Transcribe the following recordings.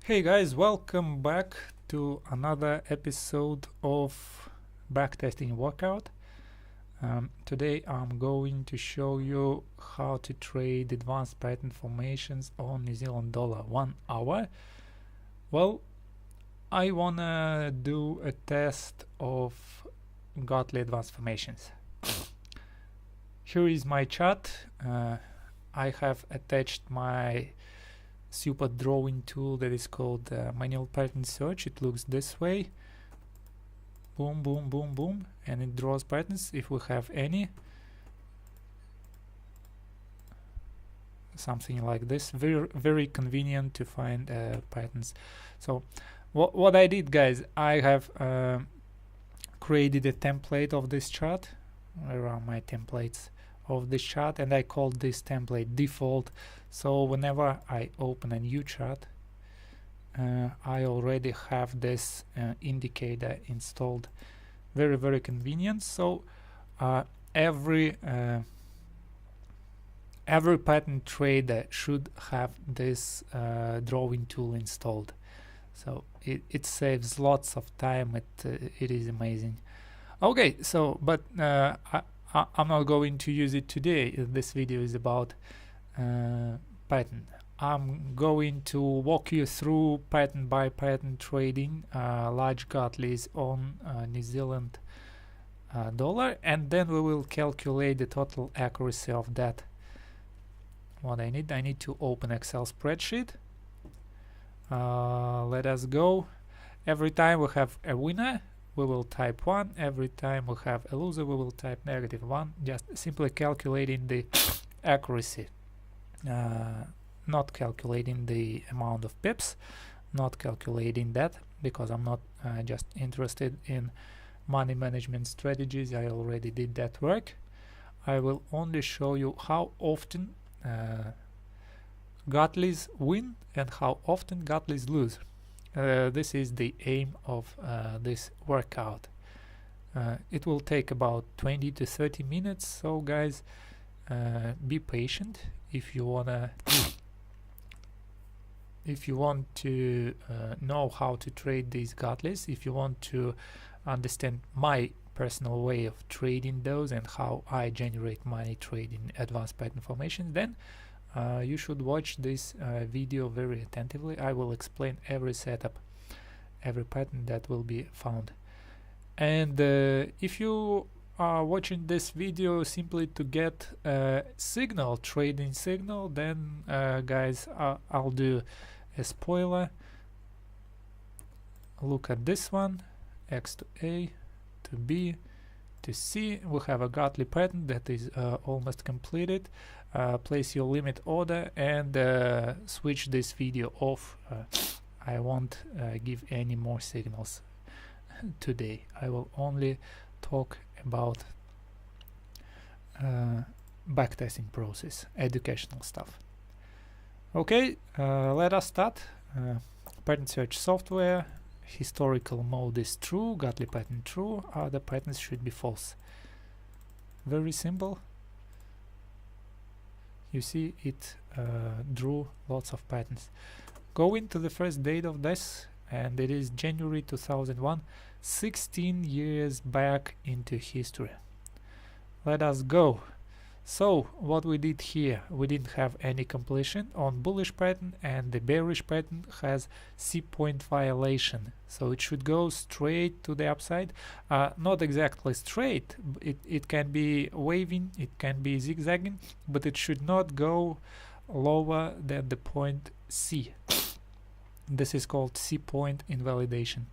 Hey guys, welcome back to another episode of backtesting workout. Today I'm going to show you how to trade advanced pattern formations on New Zealand dollar 1 hour. Well, I wanna do a test of Gartley advanced formations. Here is my chart. I have attached my super drawing tool that is called manual pattern search. It looks this way. Boom, boom, boom, boom, and it draws patterns if we have any. Something like this. Very convenient to find patterns. So what I did, guys, I have created a template of this chart. Around my templates of this chart, and I called this template default. So whenever I open a new chart, I already have this indicator installed. Very convenient. So every pattern trader should have this drawing tool installed. So it saves lots of time. It is amazing. Okay, so but I'm not going to use it today. This video is about pattern. I'm going to walk you through pattern by pattern trading large Gartleys on New Zealand dollar, and then we will calculate the total accuracy of that. What I need to open Excel spreadsheet. Let us go. Every time we have a winner, we will type 1. Every time we have a loser, we will type -1. Just simply calculating the accuracy, not calculating the amount of pips, not calculating that, because I'm not just interested in money management strategies. I already did that work. I will only show you how often Gartleys win and how often Gartleys lose. This is the aim of this workout. It will take about 20 to 30 minutes, so guys, be patient. If you want to know how to trade these Gartleys, if you want to understand my personal way of trading those and how I generate money trading advanced pattern formations, then you should watch this video very attentively. I will explain every setup, every pattern that will be found. And if you are watching this video simply to get a signal, trading signal, then guys, I'll do a spoiler. Look at this one, X to A to B to C. We have a Gartley pattern that is almost completed. Place your limit order and switch this video off. I won't give any more signals today. I will only talk about backtesting process, educational stuff. Okay, let us start. Pattern search software. Historical mode is true, Gartley pattern true, other patterns should be false. Very simple. You see it drew lots of patterns. Go into the first date of this, and it is January 2001, 16 years back into history. Let us go. So what we did here, we didn't have any completion on bullish pattern, and the bearish pattern has C point violation, so it should go straight to the upside. Not exactly straight, it can be waving, it can be zigzagging, but it should not go lower than the point C. This is called C point invalidation.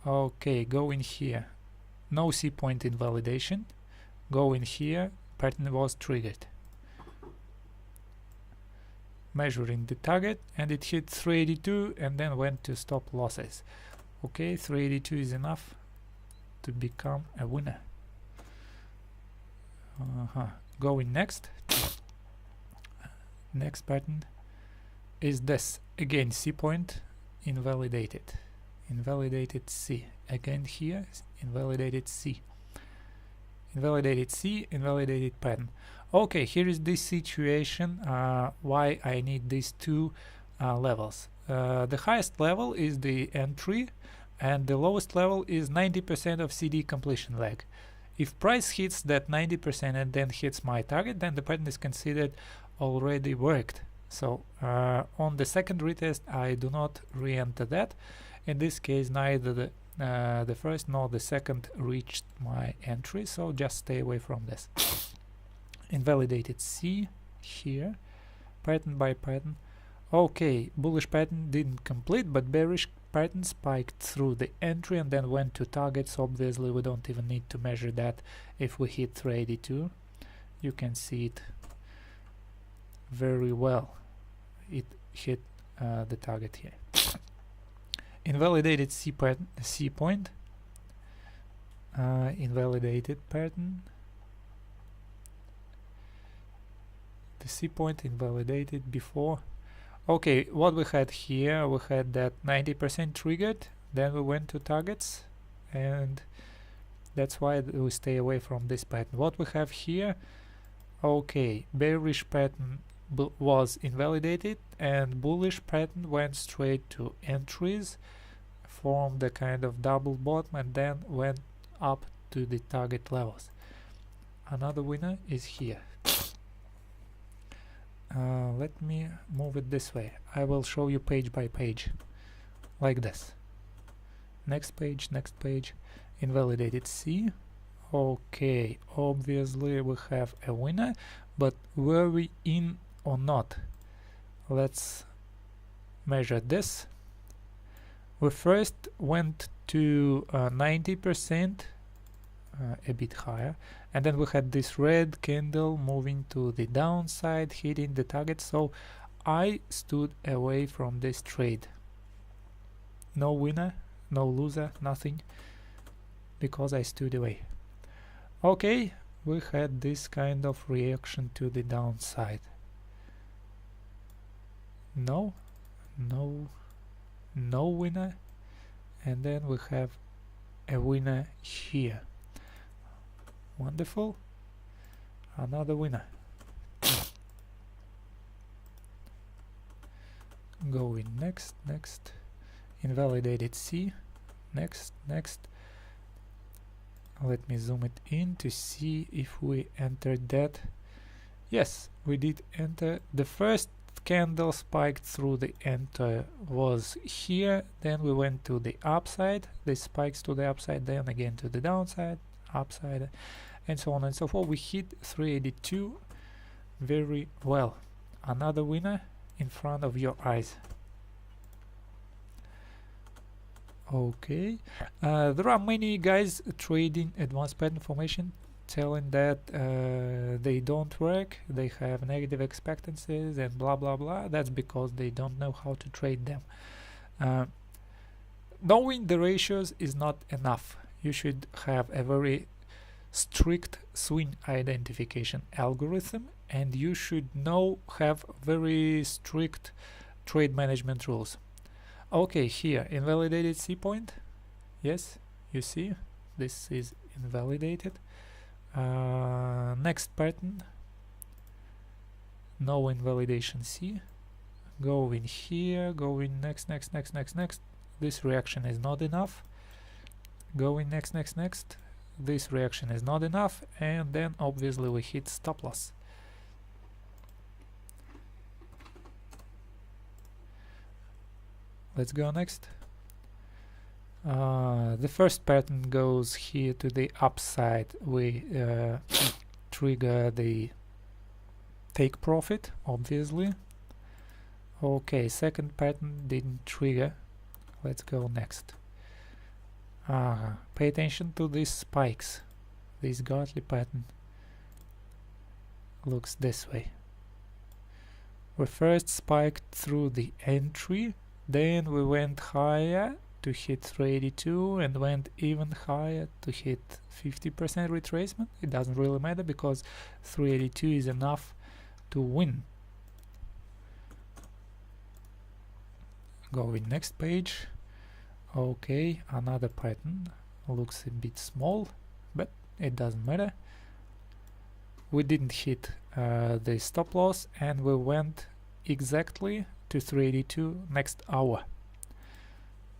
Okay, go in here, no C point invalidation. Go in here, pattern was triggered. Measuring the target, and it hit 382 and then went to stop losses. Okay, 382 is enough to become a winner. Going next. Next pattern is this. Again, C point invalidated. Invalidated C. Again here, invalidated C. Invalidated C, invalidated pattern. Okay, here is this situation why I need these two levels. the highest level is the entry and the lowest level is 90% of CD completion lag. If price hits that 90% and then hits my target, then the pattern is considered already worked. So on the second retest I do not re-enter that. In this case neither the first nor the second reached my entry, so just stay away from this. Invalidated C here, pattern by pattern. Okay, bullish pattern didn't complete, but bearish pattern spiked through the entry and then went to targets. Obviously we don't even need to measure that. If we hit 382, you can see it very well. It hit the target here. Invalidated C pattern, C point, invalidated pattern, the C point invalidated before. Okay, what we had here, we had that 90% triggered, then we went to targets, and that's why we stay away from this pattern. What we have here, okay, bearish pattern was invalidated and bullish pattern went straight to entries, formed a kind of double bottom and then went up to the target levels. Another winner is here. Let me move it this way. I will show you page by page like this. Next page, invalidated C. Okay, obviously we have a winner, but were we in or not? Let's measure this. We first went to 90%, a bit higher, and then we had this red candle moving to the downside, hitting the target, so I stood away from this trade. No winner, no loser, nothing, because I stood away. Okay, we had this kind of reaction to the downside. No winner, and then we have a winner here. Wonderful. Another winner. Going next, invalidated C, next. Let me zoom it in to see if we entered that. Yes, we did enter. The first candle spiked through the enter was here, then we went to the upside, this spikes to the upside, then again to the downside, upside, and so on and so forth. We hit 382 very well. Another winner in front of your eyes. Okay, there are many guys trading advanced pattern formation telling that they don't work, they have negative expectancies and blah blah blah. That's because they don't know how to trade them. Knowing the ratios is not enough. You should have a very strict swing identification algorithm, and you should have very strict trade management rules. Okay, here invalidated C point. Yes, you see this is invalidated. Next pattern, no invalidation C. Going here, going next. This reaction is not enough. Going next. This reaction is not enough, and then obviously we hit stop loss. Let's go next. The first pattern goes here to the upside. We trigger the take profit, obviously. Okay, second pattern didn't trigger. Let's go next. Pay attention to these spikes. This Gartley pattern looks this way. We first spiked through the entry, then we went higher to hit 382 and went even higher to hit 50% retracement. It doesn't really matter because 382 is enough to win. Going next page. Okay, another pattern. Looks a bit small, but it doesn't matter. We didn't hit the stop loss and we went exactly to 382 next hour.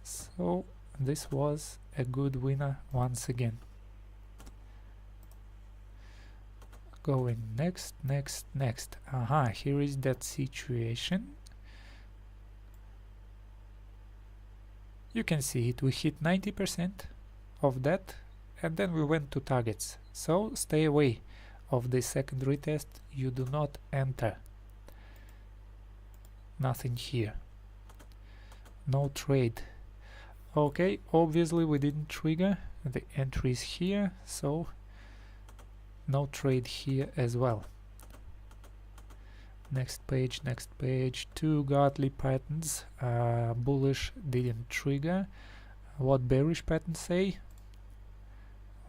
So this was a good winner once again. Going next. Here is that situation. You can see it, we hit 90% of that, and then we went to targets. So stay away of the second retest, you do not enter. Nothing here. No trade. Okay, obviously we didn't trigger the entries here, so no trade here as well. Next page, 2 Gartley patterns. Bullish didn't trigger. What bearish patterns say?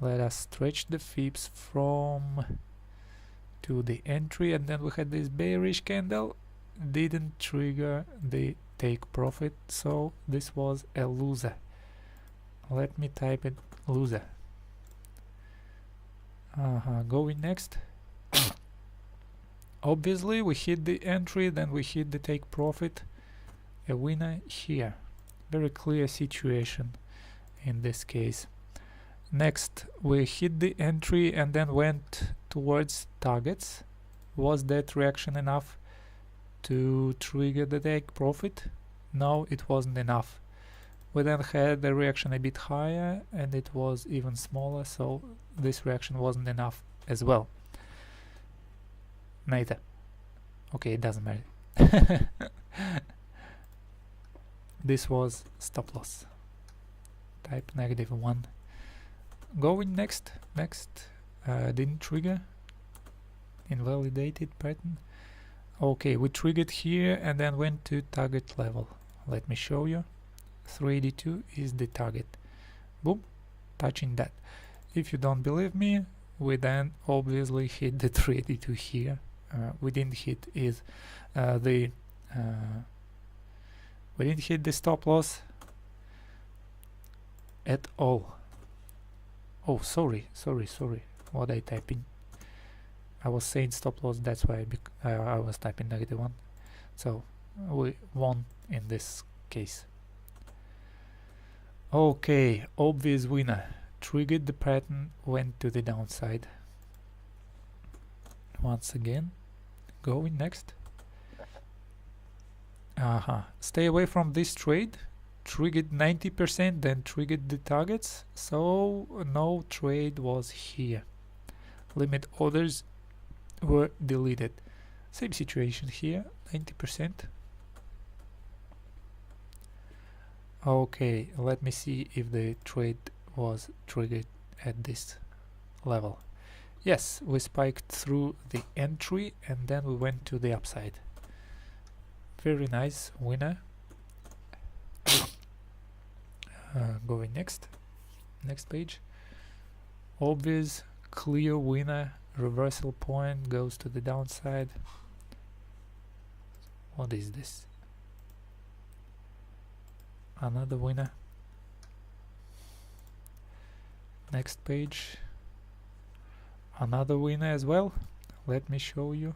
Let us stretch the fibs from to the entry, and then we had this bearish candle, didn't trigger the take profit, so this was a loser. Let me type it, loser. Going next. Obviously we hit the entry, then we hit the take profit, a winner here. Very clear situation in this case. Next we hit the entry and then went towards targets. Was that reaction enough to trigger the take profit? No, it wasn't enough. We then had the reaction a bit higher and it was even smaller, so this reaction wasn't enough as well. Neither. Okay, it doesn't matter. This was stop loss. Type -1. Going next. Didn't trigger. Invalidated pattern. Okay, we triggered here and then went to target level. Let me show you. 382 is the target. Boom, touching that. If you don't believe me, we then obviously hit the 382 here. We didn't hit we didn't hit the stop loss at all. Oh, sorry. What I type in? I was saying stop loss, that's why I was typing -1. So we won in this case. Okay, obvious winner. Triggered the pattern, went to the downside. Once again. Going next. Stay away from this trade. Triggered 90%, then triggered the targets, so no trade was here. Limit orders were deleted. Same situation here, 90%. Okay, let me see if the trade was triggered at this level. Yes, we spiked through the entry and then we went to the upside. Very nice, winner. Going next page. Obvious, clear winner. Reversal point goes to the downside. What is this? Another winner. Next page. Another winner as well. Let me show you.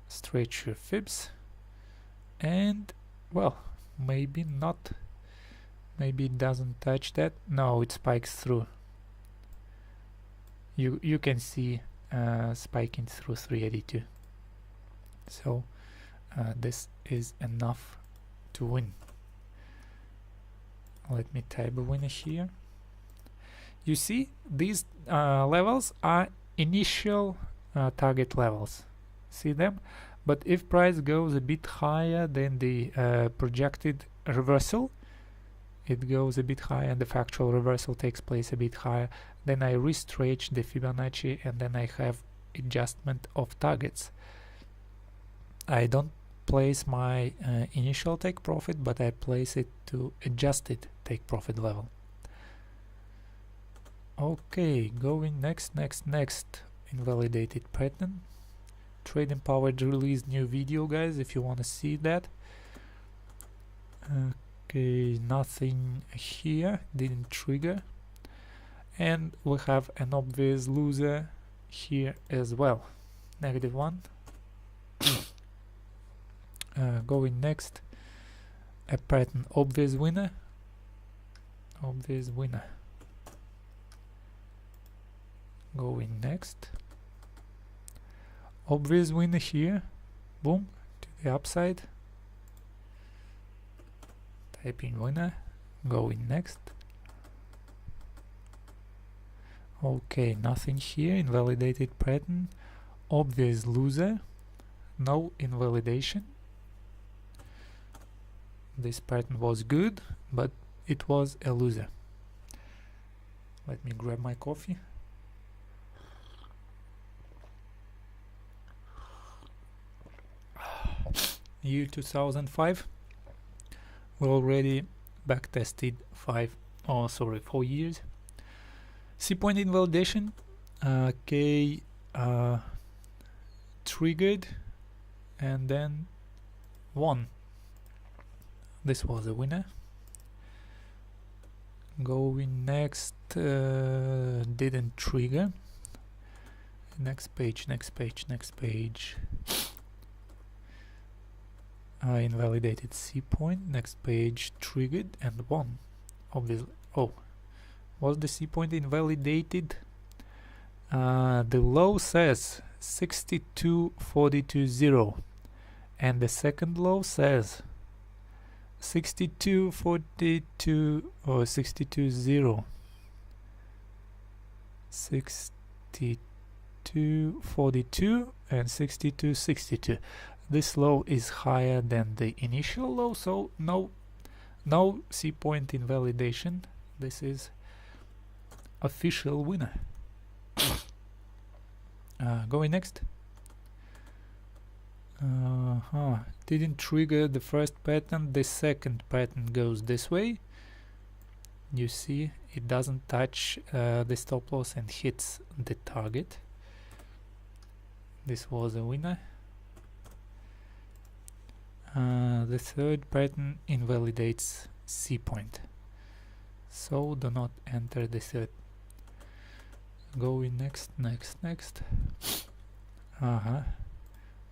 Stretch your fibs. And, well, maybe not. Maybe it doesn't touch that. No, it spikes through. You can see spiking through 382. So this is enough to win. Let me type a winner here. You see, these levels are initial target levels. See them? But if price goes a bit higher than the projected reversal, it goes a bit higher and the factual reversal takes place a bit higher, then I restretch the Fibonacci and then I have adjustment of targets. I don't place my initial take profit, but I place it to adjusted take profit level. Okay, going next. Invalidated pattern. Trading Powered released new video, guys, if you want to see that. Okay, nothing here, didn't trigger. And we have an obvious loser here as well. -1. Going next, a pattern obvious winner. Going next, obvious winner here, boom, to the upside, type in winner, going next. Okay, nothing here, invalidated pattern, obvious loser, no invalidation. This pattern was good, but it was a loser. Let me grab my coffee. Year 2005, we already backtested 4 years. C point invalidation, K triggered and then won. This was a winner. Going next, didn't trigger. Next page. Invalidated C point. Next page, triggered and won. Obviously. Oh, was the C point invalidated? The low says 62.42.0 and the second low says 62.42 or 62.0. 62.42 and 62.62. This low is higher than the initial low, so no C point invalidation. This is official winner. Going next. Didn't trigger the first pattern. The second pattern goes this way. You see, it doesn't touch the stop loss and hits the target. This was a winner. The third pattern invalidates C point, so do not enter the third. Going next.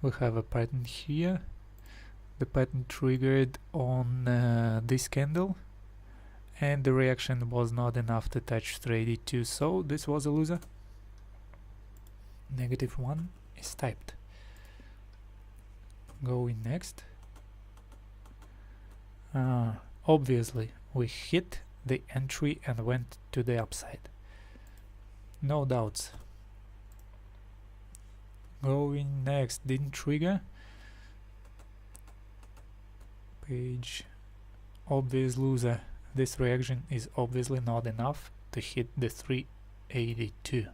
We have a pattern here. The pattern triggered on this candle and the reaction was not enough to touch 382, so this was a loser. -1 is typed. Going next. Obviously we hit the entry and went to the upside, no doubts. Going next, didn't trigger. Page, obvious loser. This reaction is obviously not enough to hit the 382.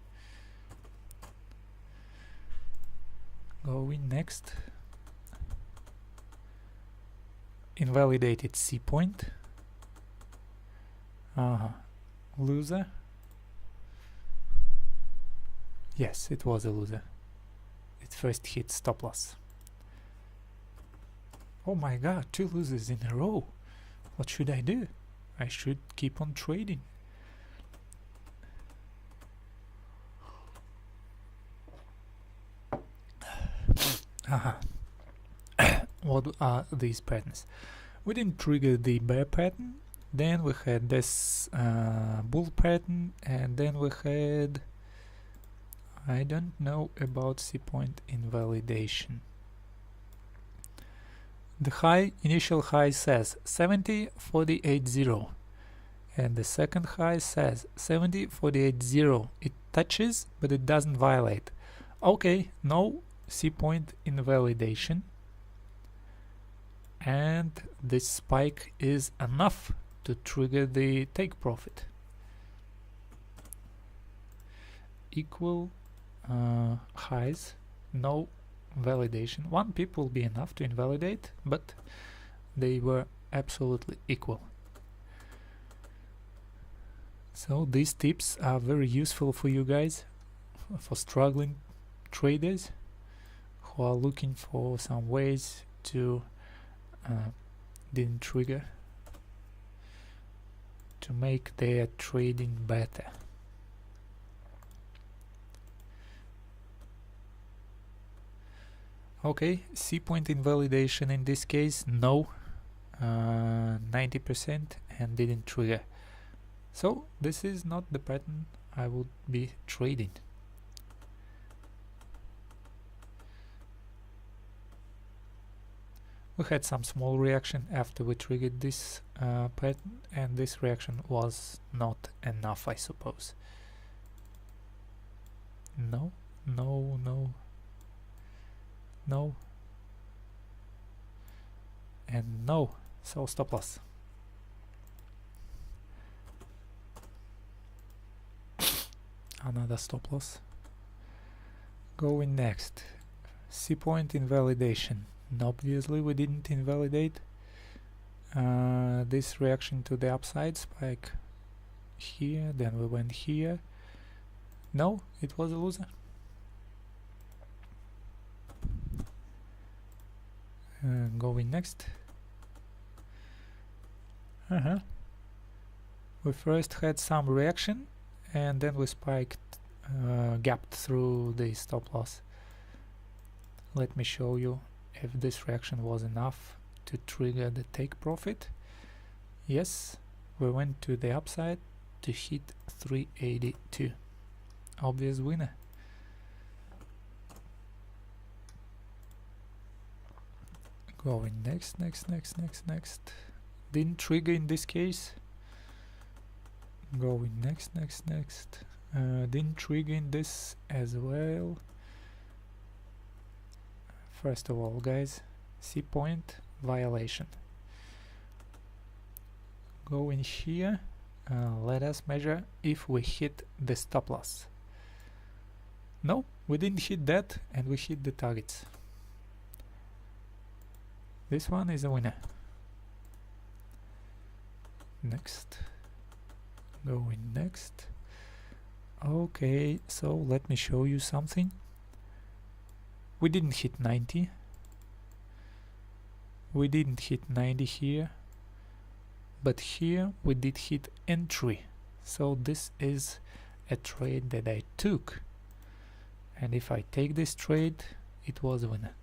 Going next. Invalidated C point. Loser. Yes, it was a loser. It first hit stop loss. Oh my god, 2 losers in a row. What should I do? I should keep on trading. What are these patterns? We didn't trigger the bear pattern, then we had this bull pattern, and then we had, I don't know about C point invalidation. The initial high says 70.48.0 and the second high says 70.48.0. It touches but it doesn't violate. Okay, no C point invalidation, and this spike is enough to trigger the take profit. Equal highs, no validation. One pip will be enough to invalidate, but they were absolutely equal. So these tips are very useful for you guys, for struggling traders who are looking for some ways to didn't trigger, to make their trading better. Okay, C point invalidation in this case, no, 90%, and didn't trigger. So this is not the pattern I would be trading. We had some small reaction after we triggered this pattern, and this reaction was not enough, I suppose. No, no, no, no, and no. So stop loss. Another stop loss. Going next. C point invalidation. Obviously we didn't invalidate this reaction to the upside spike here, then we went here. No, it was a loser. Going next. We first had some reaction and then we spiked, gapped through the stop loss. Let me show you if this reaction was enough to trigger the take profit. Yes, we went to the upside to hit 382. Obvious winner. Going next. Didn't trigger in this case. Going next. Didn't trigger in this as well. First of all, guys, C point violation. Go in here. Let us measure if we hit the stop loss. No, we didn't hit that, and we hit the targets. This one is a winner. Next. Going next. Okay, so let me show you something. We didn't hit 90. We didn't hit 90 here. But here we did hit entry. So this is a trade that I took. And if I take this trade, it was a winner.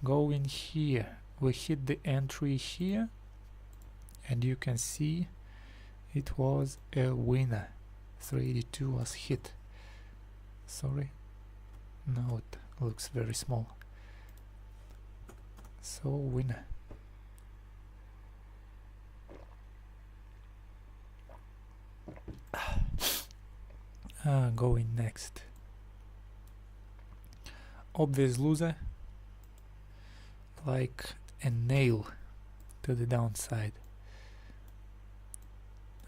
Go in here. We hit the entry here. And you can see it was a winner. 382 was hit. Sorry, now it looks very small. So winner. Going next. Obvious loser, like a nail to the downside.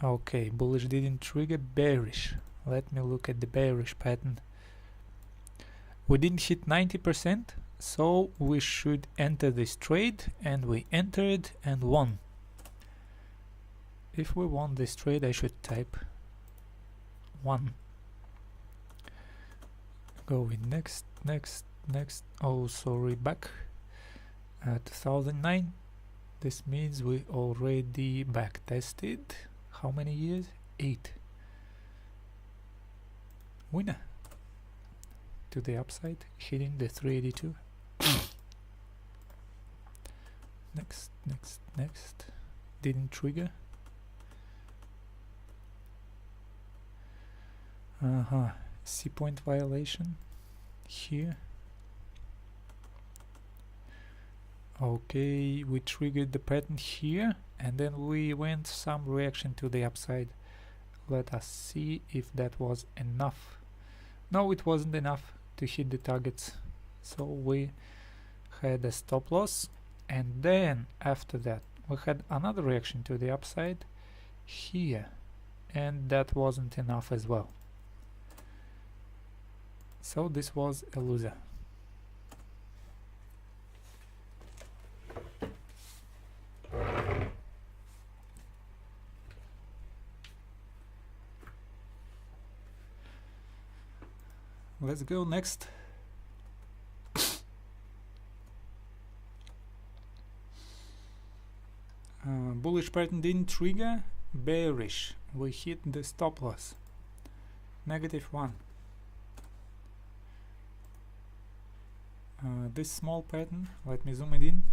Okay, bullish didn't trigger, bearish. Let me look at the bearish pattern. We didn't hit 90%, so we should enter this trade, and we entered and won. If we won this trade, I should type 1. Going next. Oh, sorry, back. 2009. This means we already back tested. How many years? 8. Winner. To the upside, hitting the 382. Next. Didn't trigger. C point violation here. Okay, we triggered the pattern here, and then we went some reaction to the upside. Let us see if that was enough. No, it wasn't enough to hit the targets, so we had a stop loss, and then after that we had another reaction to the upside here, and that wasn't enough as well. So this was a loser. Let's go next. Bullish pattern didn't trigger, bearish. We hit the stop loss. -1. this small pattern, let me zoom it in.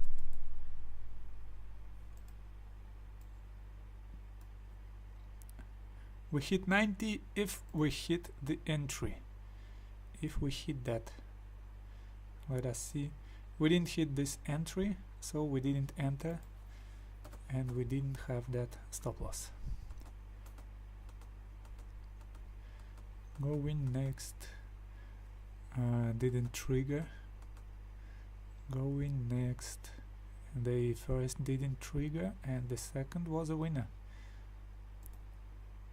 We hit 90 if we hit the entry. If we hit that, let us see. We didn't hit this entry, so we didn't enter, and we didn't have that stop loss. Going next, didn't trigger. Going next, the first didn't trigger, and the second was a winner.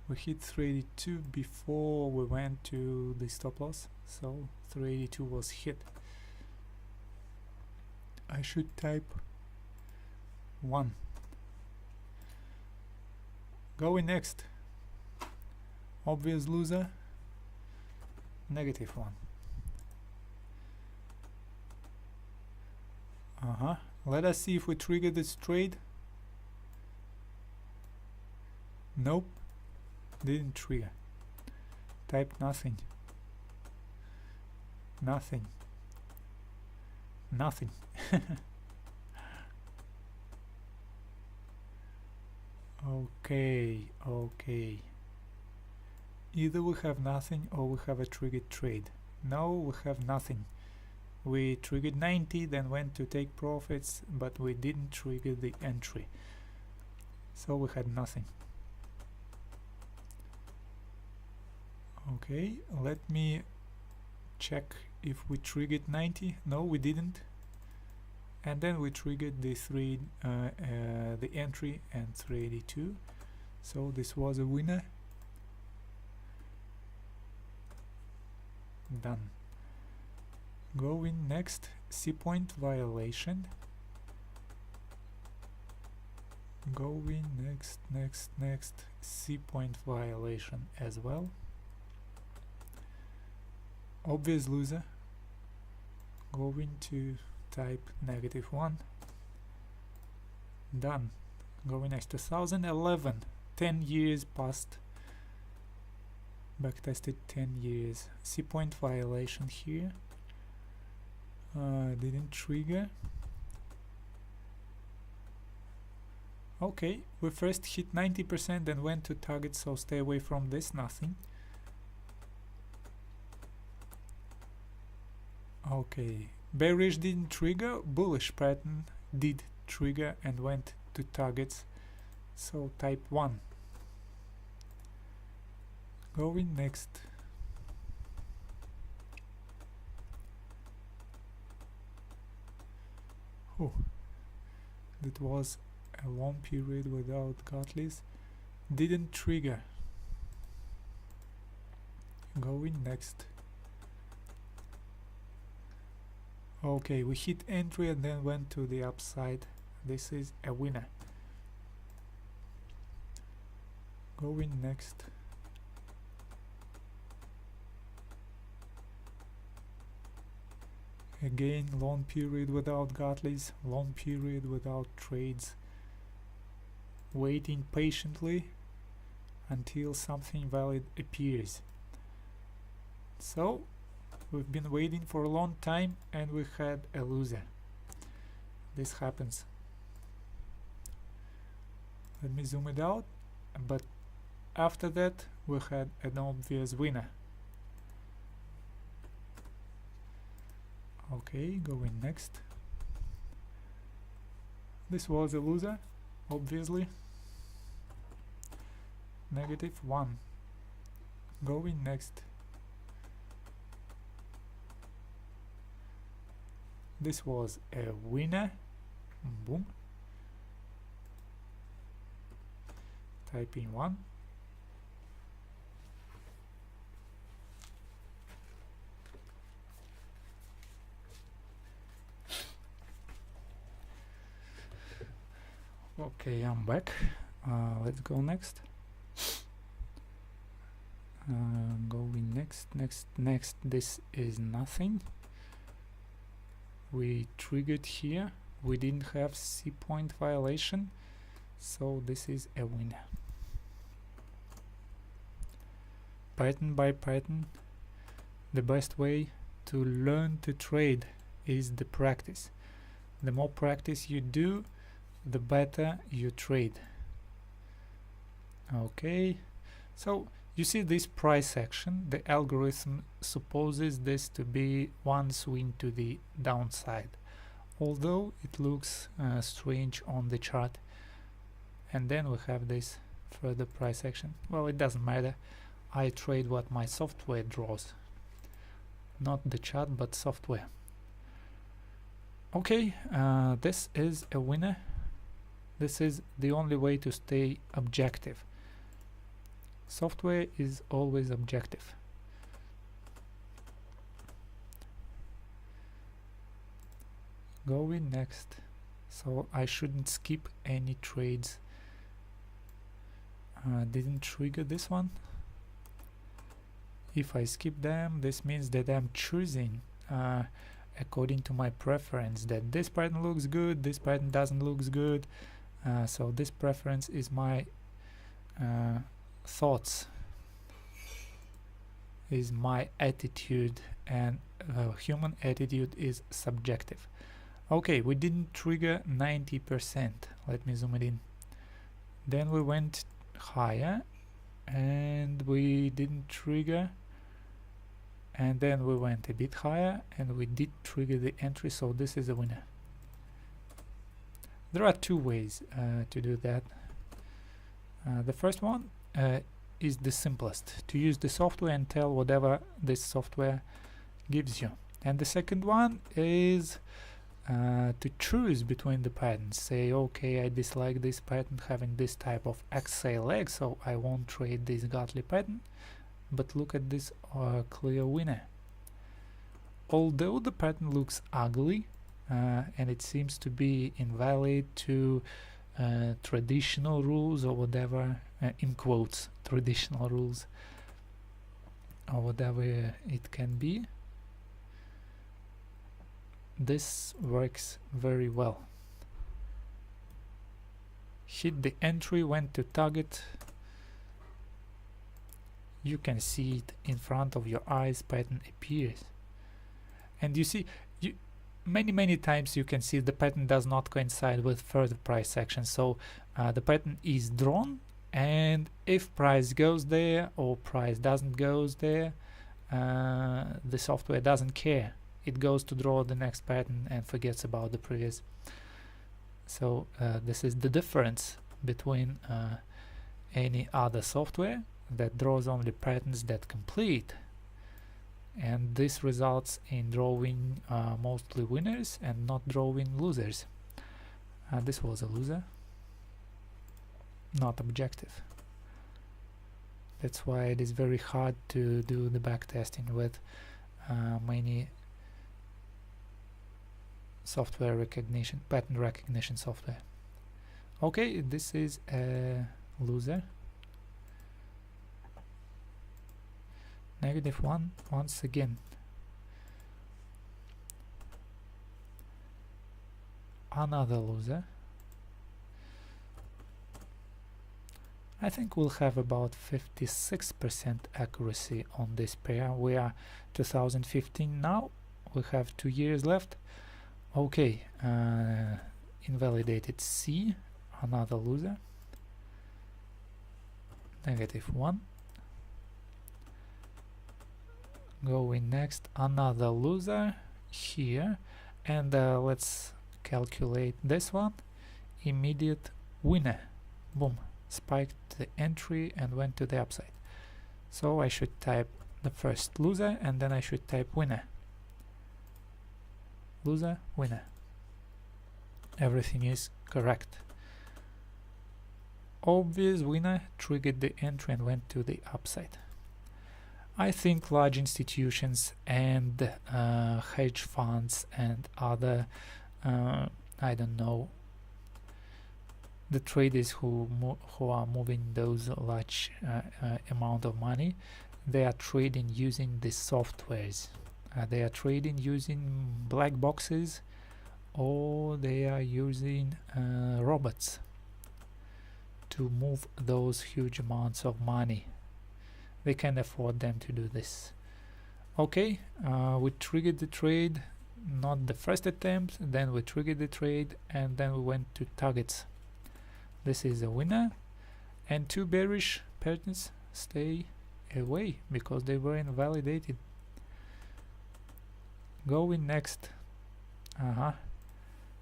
We hit 382 before we went to the stop loss, so 382 was hit. I should type 1. Going next, obvious loser, -1. Let us see if we trigger this trade. Nope, didn't trigger. Type nothing. Nothing. Nothing. Okay. Either we have nothing or we have a triggered trade. No, we have nothing. We triggered 90, then went to take profits, but we didn't trigger the entry. So we had nothing. Okay, let me check if we triggered 90. No, we didn't. And then we triggered the the entry and 382. So this was a winner. Done. Going next, C point violation. Going next, C point violation as well. Obvious loser. Going to type -1. Done. Going next, 2011. 10 years past. Backtested 10 years. C point violation here. Didn't trigger. Okay, we first hit 90%, then went to target, so stay away from this. Nothing. Okay, bearish didn't trigger, bullish pattern did trigger and went to targets, so type 1. Going next. Oh, that was a long period without Gartleys. Didn't trigger. Going next. Okay, we hit entry and then went to the upside. This is a winner. Going next. Again, long period without Gartleys, long period without trades. Waiting patiently until something valid appears. So, we've been waiting for a long time and we had a loser. This happens. Let me zoom it out. But after that, we had an obvious winner. Okay, going next. This was a loser, obviously. -1. Going next. This was a winner. Boom. Type in 1. Okay, I'm back. Let's go next. Going next. This is nothing. We triggered here. We didn't have C point violation, so this is a winner. Pattern by pattern, the best way to learn to trade is the practice. The more practice you do, the better you trade. Okay, so you see this price action. The algorithm supposes this to be one swing to the downside, although it looks strange on the chart. And then we have this further price action. Well, it doesn't matter. I trade what my software draws, not the chart but software. Okay, this is a winner. This is the only way to stay objective. Software is always objective. Going next. So I shouldn't skip any trades. Didn't trigger this one. If I skip them, this means that I'm choosing according to my preference, that this pattern looks good, this pattern doesn't look good. So this preference is my thoughts, is my attitude, and human attitude is subjective. Okay, we didn't trigger 90%. Let me zoom it in. Then we went higher and we didn't trigger, and then we went a bit higher and we did trigger the entry, so this is a winner. There are two ways to do that. The first one is the simplest, to use the software and tell whatever this software gives you. And the second one is to choose between the patterns. Say, okay, I dislike this pattern having this type of exhale leg, so I won't trade this Gartley pattern, but look at this clear winner. Although the pattern looks ugly and it seems to be invalid to traditional rules or whatever, in quotes, traditional rules or whatever it can be, this works very well. Hit the entry, went to target. You can see it in front of your eyes, pattern appears. And you see, many times you can see the pattern does not coincide with further price action. So the pattern is drawn, and if price goes there or price doesn't goes there, the software doesn't care. It goes to draw the next pattern and forgets about the previous. So this is the difference between any other software that draws only patterns that complete, and this results in drawing mostly winners and not drawing losers. This was a loser, not objective. That's why it is very hard to do the backtesting with many software recognition, pattern recognition software. Okay, this is a loser. -1 once again. Another loser. I think we'll have about 56% accuracy on this pair. We are 2015 now. We have 2 years left. Okay, invalidated C, another loser. -1. Going next, another loser here, and let's calculate this one. Immediate winner. Boom, spiked the entry and went to the upside. So I should type the first loser and then I should type winner. Loser, winner. Everything is correct. Obvious winner triggered the entry and went to the upside. I think large institutions and hedge funds and other, I don't know, the traders who are moving those large amount of money, they are trading using the softwares. They are trading using black boxes, or they are using robots to move those huge amounts of money. They can afford them to do this. Okay, we triggered the trade, not the first attempt, then we triggered the trade, and then we went to targets. This is a winner, and 2 bearish patterns stay away because they were invalidated. Going next.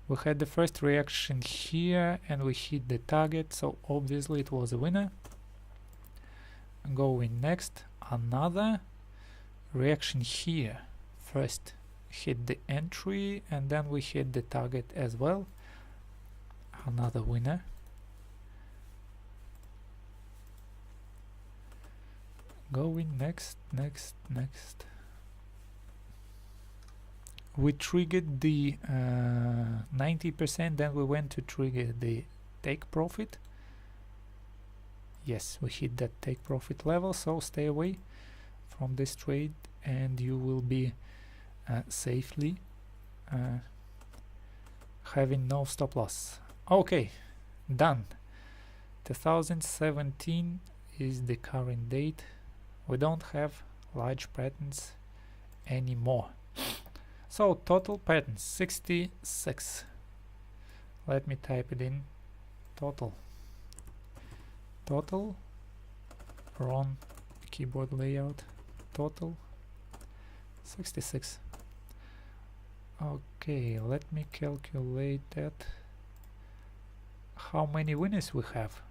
We had the first reaction here and we hit the target, so obviously it was a winner. Going next, another reaction here. First hit the entry and then we hit the target as well. Another winner. Going next. We triggered the 90%, then we went to trigger the take profit. Yes, we hit that take profit level, so stay away from this trade and you will be safely having no stop loss. Okay, done. 2017 is the current date. We don't have large patterns anymore. So total patterns 66. Let me type it in. Total on keyboard layout. Total 66. Okay, let me calculate that. How many winners we have?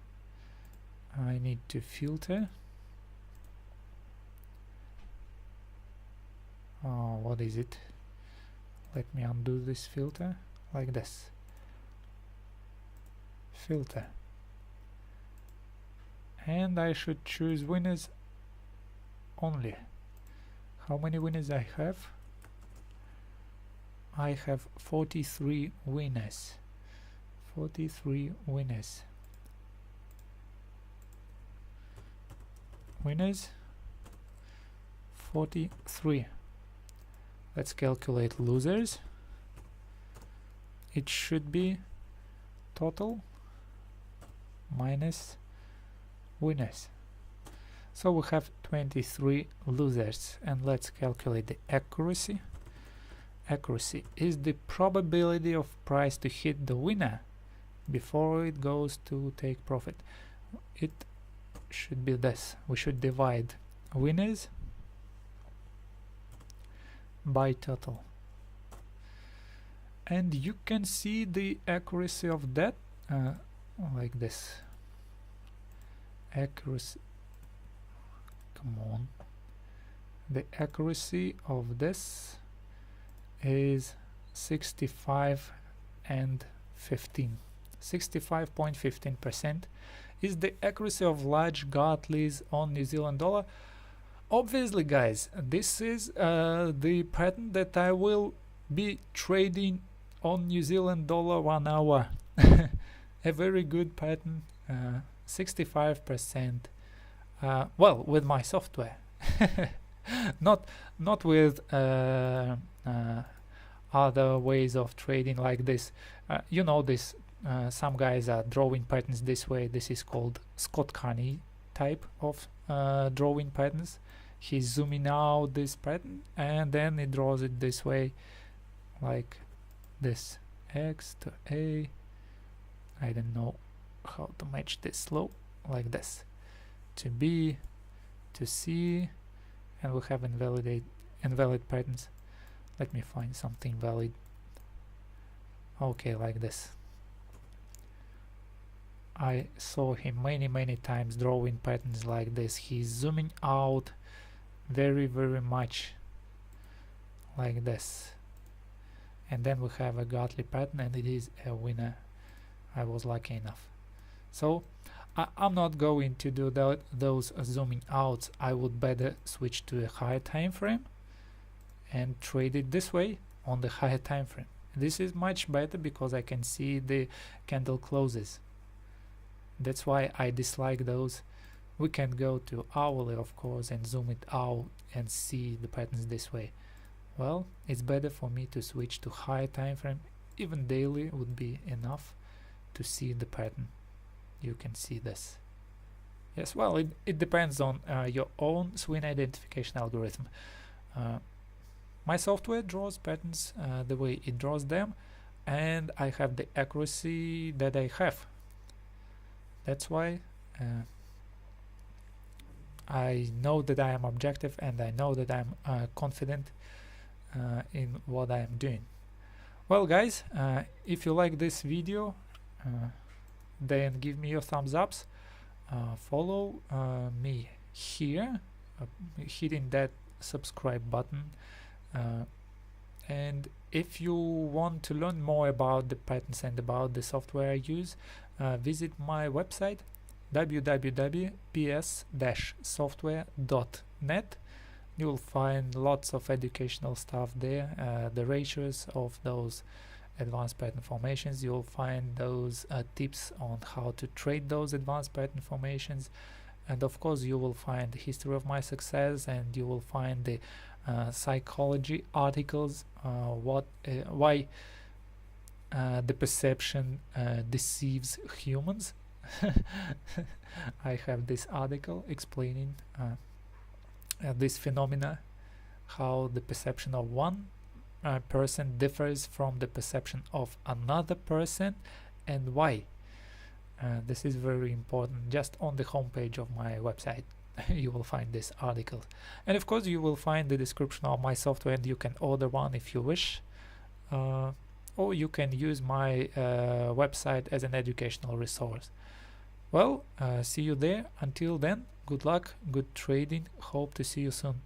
I need to filter. What is it? Let me undo this filter like this. Filter. And I should choose winners only. How many winners I have? I have 43 winners. 43 winners. Winners 43. Let's calculate losers. It should be total minus winners. So we have 23 losers, and let's calculate the accuracy. Accuracy is the probability of price to hit the winner before it goes to take profit. It should be this. We should divide winners by total, and you can see the accuracy of that like this. Accuracy, come on, the accuracy of this is 65 and 15. 65.15% is the accuracy of large Gartleys on New Zealand dollar. Obviously, guys, this is the pattern that I will be trading on New Zealand dollar 1 hour. A very good pattern, 65%. Well, with my software, not with other ways of trading like this. You know this. Some guys are drawing patterns this way. This is called Scott Carney type of drawing patterns. He's zooming out this pattern and then he draws it this way, like this. X to A. I don't know how to match this slope. Like this. To B, to C, and we have invalid patterns. Let me find something valid. Okay, like this. I saw him many times drawing patterns like this. He's zooming out very much like this, and then we have a Gartley pattern and it is a winner. I was lucky enough. So I'm not going to do those zooming outs. I would better switch to a higher time frame and trade it this way on the higher time frame. This is much better because I can see the candle closes. That's why I dislike those. We can go to hourly, of course, and zoom it out and see the patterns this way. Well, it's better for me to switch to higher time frame. Even daily would be enough to see the pattern. You can see this. Yes, well, it depends on your own swing identification algorithm. My software draws patterns the way it draws them, and I have the accuracy that I have. That's why I know that I am objective, and I know that I'm confident in what I am doing. Well guys, if you like this video, then give me your thumbs ups, follow me here, hitting that subscribe button, and if you want to learn more about the patterns and about the software I use, visit my website www.ps-software.net. You will find lots of educational stuff there, the ratios of those advanced pattern formations. You'll find those tips on how to trade those advanced pattern formations, and of course you will find the history of my success, and you will find the psychology articles, why the perception deceives humans. I have this article explaining this phenomena, how the perception of one person differs from the perception of another person, and why. This is very important. Just on the homepage of my website you will find this article, and of course you will find the description of my software, and you can order one if you wish, or you can use my website as an educational resource. Well, see you there. Until then, good luck, good trading, hope to see you soon.